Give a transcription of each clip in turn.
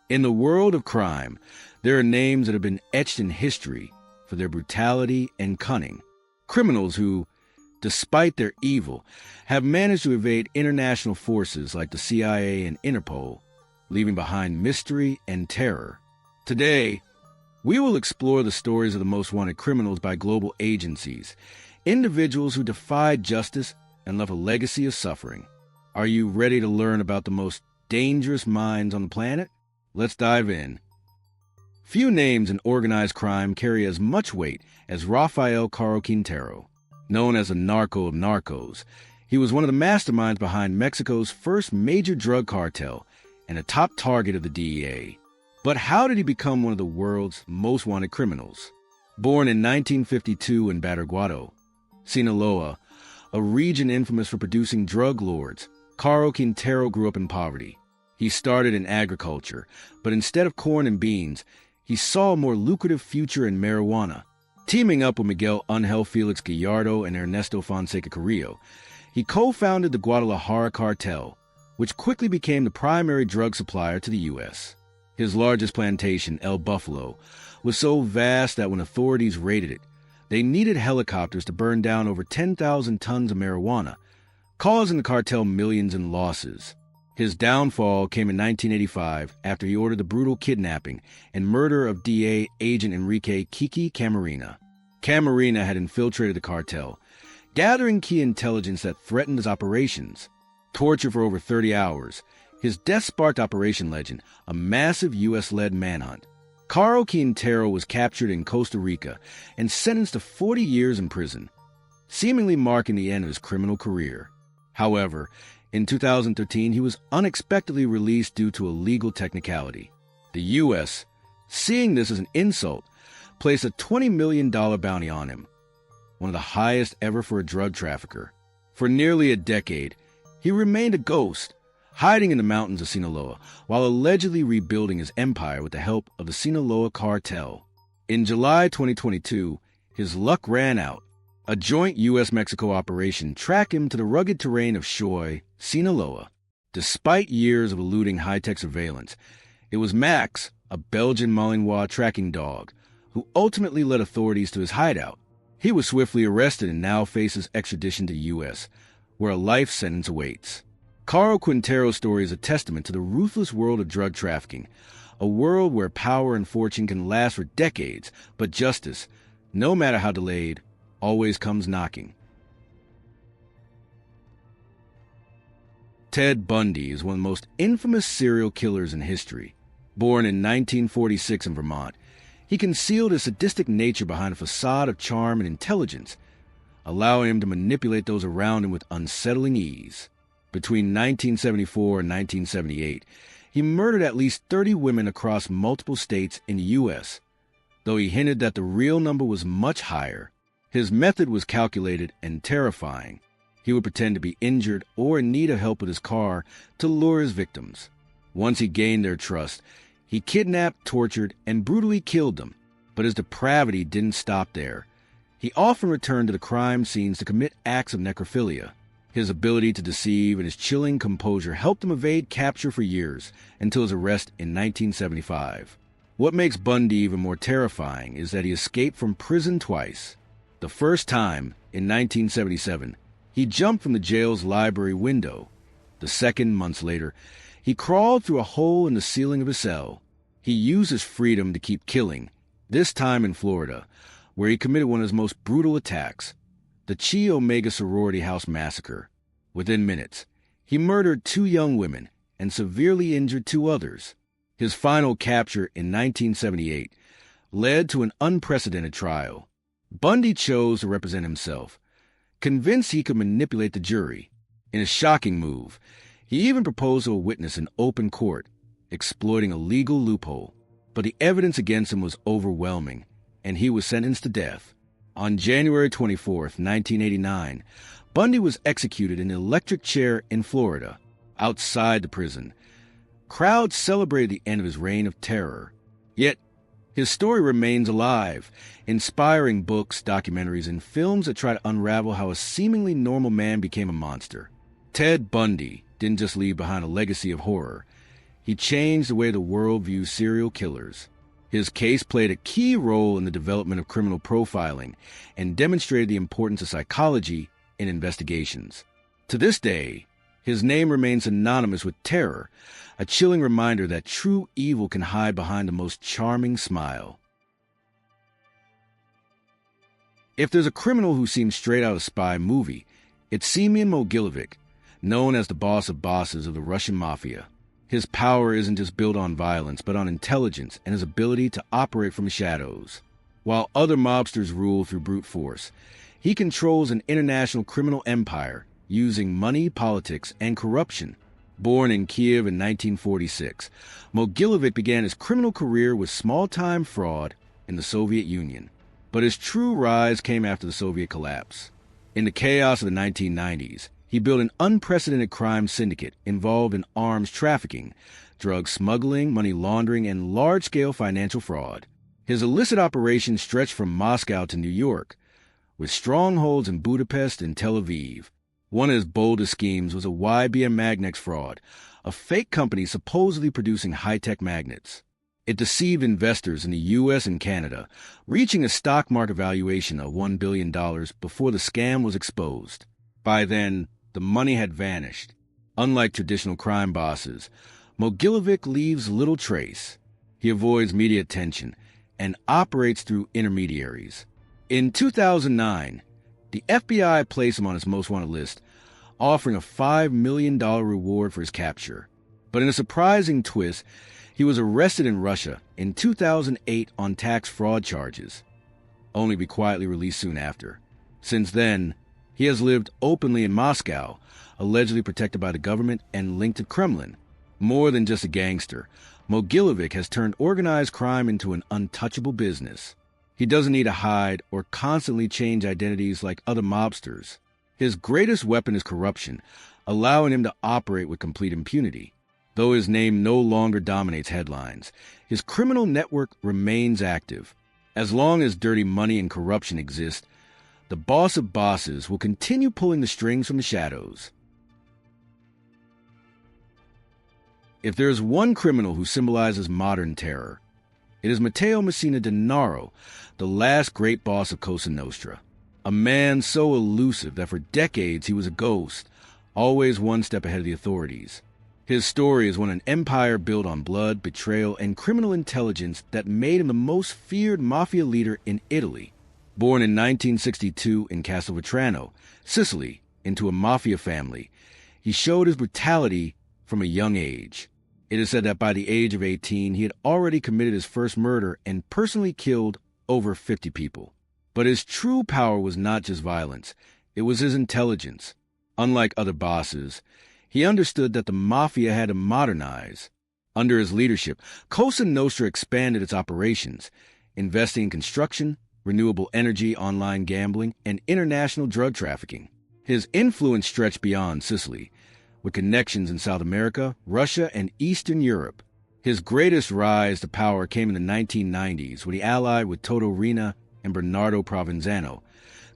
In the world of crime, there are names that have been etched in history for their brutality and cunning. Criminals who, despite their evil, have managed to evade international forces like the CIA and Interpol, leaving behind mystery and terror. Today, we will explore the stories of the most wanted criminals by global agencies, individuals who defied justice and left a legacy of suffering. Are you ready to learn about the most dangerous minds on the planet? Let's dive in. Few names in organized crime carry as much weight as Rafael Caro Quintero. Known as a narco of narcos, he was one of the masterminds behind Mexico's first major drug cartel and a top target of the DEA. But how did he become one of the world's most wanted criminals? Born in 1952 in Badiraguato, Sinaloa, a region infamous for producing drug lords, Caro Quintero grew up in poverty. He started in agriculture, but instead of corn and beans, he saw a more lucrative future in marijuana. Teaming up with Miguel Angel Felix Gallardo and Ernesto Fonseca Carrillo, he co-founded the Guadalajara cartel, which quickly became the primary drug supplier to the U.S. His largest plantation, El Buffalo, was so vast that when authorities raided it, they needed helicopters to burn down over 10,000 tons of marijuana, causing the cartel millions in losses. His downfall came in 1985 after he ordered the brutal kidnapping and murder of DEA agent Enrique Kiki Camarena. Camarena had infiltrated the cartel, gathering key intelligence that threatened his operations. Tortured for over 30 hours, his death sparked Operation Legend, a massive U.S.-led manhunt. Caro Quintero was captured in Costa Rica and sentenced to 40 years in prison, seemingly marking the end of his criminal career. However, in 2013, he was unexpectedly released due to a legal technicality. The U.S., seeing this as an insult, placed a $20 million bounty on him, one of the highest ever for a drug trafficker. For nearly a decade, he remained a ghost, hiding in the mountains of Sinaloa while allegedly rebuilding his empire with the help of the Sinaloa cartel. In July 2022, his luck ran out. A joint U.S.-Mexico operation tracked him to the rugged terrain of Xoy, Sinaloa. Despite years of eluding high-tech surveillance, it was Max, a Belgian Malinois tracking dog, who ultimately led authorities to his hideout. He was swiftly arrested and now faces extradition to the U.S., where a life sentence awaits. Caro Quintero's story is a testament to the ruthless world of drug trafficking, a world where power and fortune can last for decades, but justice, no matter how delayed, always comes knocking. Ted Bundy is one of the most infamous serial killers in history. Born in 1946 in Vermont, he concealed his sadistic nature behind a facade of charm and intelligence, allowing him to manipulate those around him with unsettling ease. Between 1974 and 1978, he murdered at least 30 women across multiple states in the U.S., though he hinted that the real number was much higher. His method was calculated and terrifying. He would pretend to be injured or in need of help with his car to lure his victims. Once he gained their trust, he kidnapped, tortured, and brutally killed them. But his depravity didn't stop there. He often returned to the crime scenes to commit acts of necrophilia. His ability to deceive and his chilling composure helped him evade capture for years until his arrest in 1975. What makes Bundy even more terrifying is that he escaped from prison twice. The first time, in 1977, he jumped from the jail's library window. The second, months later, he crawled through a hole in the ceiling of his cell. He used his freedom to keep killing, this time in Florida, where he committed one of his most brutal attacks, the Chi Omega sorority house massacre. Within minutes, he murdered 2 young women and severely injured 2 others. His final capture in 1978 led to an unprecedented trial. Bundy chose to represent himself, convinced he could manipulate the jury. In a shocking move, he even proposed to a witness in open court, exploiting a legal loophole. But the evidence against him was overwhelming, and he was sentenced to death. On January 24, 1989, Bundy was executed in an electric chair in Florida, outside the prison. Crowds celebrated the end of his reign of terror. Yet, his story remains alive, inspiring books, documentaries, and films that try to unravel how a seemingly normal man became a monster. Ted Bundy didn't just leave behind a legacy of horror. He changed the way the world views serial killers. His case played a key role in the development of criminal profiling and demonstrated the importance of psychology in investigations. To this day, his name remains synonymous with terror, a chilling reminder that true evil can hide behind the most charming smile. If there's a criminal who seems straight out of a spy movie, it's Semion Mogilevich, known as the boss of bosses of the Russian mafia. His power isn't just built on violence, but on intelligence and his ability to operate from the shadows. While other mobsters rule through brute force, he controls an international criminal empire using money, politics, and corruption. Born in Kiev in 1946, Mogilevich began his criminal career with small-time fraud in the Soviet Union. But his true rise came after the Soviet collapse. In the chaos of the 1990s, he built an unprecedented crime syndicate involved in arms trafficking, drug smuggling, money laundering, and large-scale financial fraud. His illicit operations stretched from Moscow to New York, with strongholds in Budapest and Tel Aviv. One of his boldest schemes was a YBM Magnex fraud, a fake company supposedly producing high-tech magnets. It deceived investors in the U.S. and Canada, reaching a stock market valuation of $1 billion before the scam was exposed. By then, the money had vanished. Unlike traditional crime bosses, Mogilevich leaves little trace. He avoids media attention and operates through intermediaries. In 2009, the FBI placed him on its most wanted list, offering a $5 million reward for his capture. But in a surprising twist, he was arrested in Russia in 2008 on tax fraud charges, only to be quietly released soon after. Since then, he has lived openly in Moscow, allegedly protected by the government and linked to Kremlin. More than just a gangster, Mogilevich has turned organized crime into an untouchable business. He doesn't need to hide or constantly change identities like other mobsters. His greatest weapon is corruption, allowing him to operate with complete impunity. Though his name no longer dominates headlines, his criminal network remains active. As long as dirty money and corruption exist, the boss of bosses will continue pulling the strings from the shadows. If there is one criminal who symbolizes modern terror, it is Matteo Messina Denaro, the last great boss of Cosa Nostra. A man so elusive that for decades he was a ghost, always one step ahead of the authorities. His story is one of an empire built on blood, betrayal, and criminal intelligence that made him the most feared mafia leader in Italy. Born in 1962 in Castelvetrano, Sicily, into a mafia family, he showed his brutality from a young age. It is said that by the age of 18, he had already committed his first murder and personally killed over 50 people. But his true power was not just violence, it was his intelligence. Unlike other bosses, he understood that the mafia had to modernize. Under his leadership, Cosa Nostra expanded its operations, investing in construction, renewable energy, online gambling, and international drug trafficking. His influence stretched beyond Sicily, with connections in South America, Russia, and Eastern Europe. His greatest rise to power came in the 1990s when he allied with Toto Riina and Bernardo Provenzano,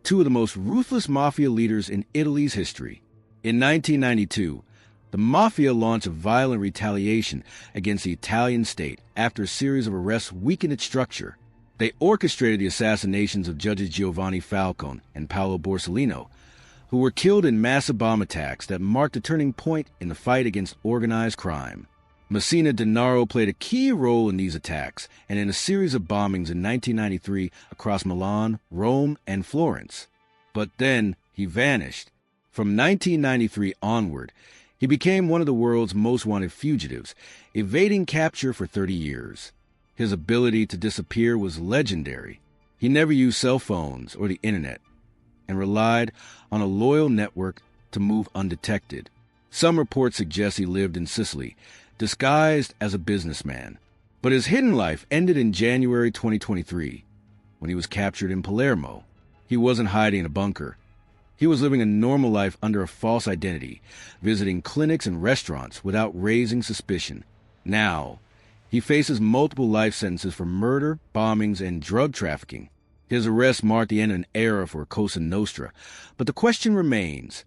two of the most ruthless mafia leaders in Italy's history. In 1992, the mafia launched a violent retaliation against the Italian state after a series of arrests weakened its structure. They orchestrated the assassinations of judges Giovanni Falcone and Paolo Borsellino, who were killed in massive bomb attacks that marked a turning point in the fight against organized crime. Messina Denaro played a key role in these attacks and in a series of bombings in 1993 across Milan, Rome, and Florence. But then he vanished. From 1993 onward, he became one of the world's most wanted fugitives, evading capture for 30 years. His ability to disappear was legendary. He never used cell phones or the internet and relied on a loyal network to move undetected. Some reports suggest he lived in Sicily, disguised as a businessman. But his hidden life ended in January 2023, when he was captured in Palermo. He wasn't hiding in a bunker. He was living a normal life under a false identity, visiting clinics and restaurants without raising suspicion. Now, he faces multiple life sentences for murder, bombings, and drug trafficking. His arrest marked the end of an era for Cosa Nostra, but the question remains,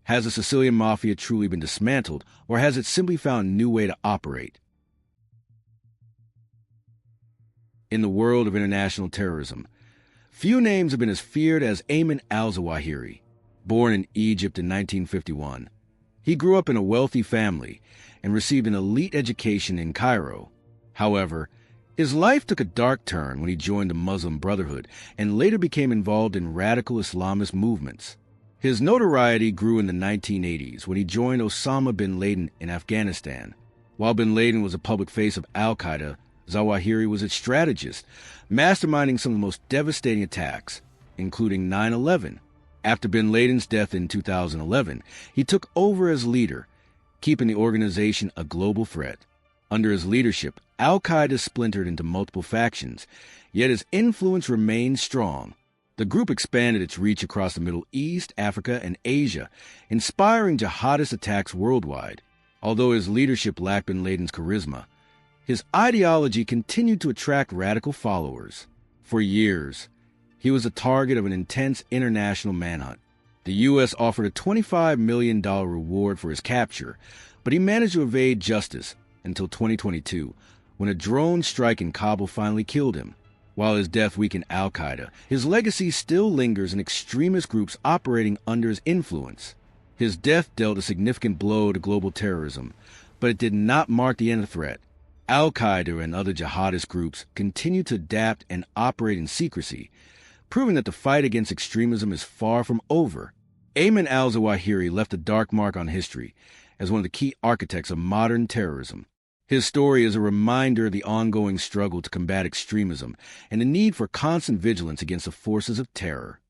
has the Sicilian mafia truly been dismantled, or has it simply found a new way to operate? in the world of international terrorism. Few names have been as feared as Ayman al-Zawahiri, born in Egypt in 1951. He grew up in a wealthy family and received an elite education in Cairo. However, his life took a dark turn when he joined the Muslim Brotherhood and later became involved in radical Islamist movements. His notoriety grew in the 1980s when he joined Osama bin Laden in Afghanistan. While bin Laden was a public face of al-Qaeda, Zawahiri was its strategist, masterminding some of the most devastating attacks, including 9/11. After bin Laden's death in 2011, he took over as leader, keeping the organization a global threat. Under his leadership, al-Qaeda splintered into multiple factions, yet his influence remained strong. The group expanded its reach across the Middle East, Africa, and Asia, inspiring jihadist attacks worldwide. Although his leadership lacked bin Laden's charisma, his ideology continued to attract radical followers. For years, he was the target of an intense international manhunt. The U.S. offered a $25 million reward for his capture, but he managed to evade justice until 2022, when a drone strike in Kabul finally killed him. While his death weakened al-Qaeda, his legacy still lingers in extremist groups operating under his influence. His death dealt a significant blow to global terrorism, but it did not mark the end of the threat. Al-Qaeda and other jihadist groups continue to adapt and operate in secrecy, proving that the fight against extremism is far from over. Ayman al-Zawahiri left a dark mark on history as one of the key architects of modern terrorism. His story is a reminder of the ongoing struggle to combat extremism and the need for constant vigilance against the forces of terror.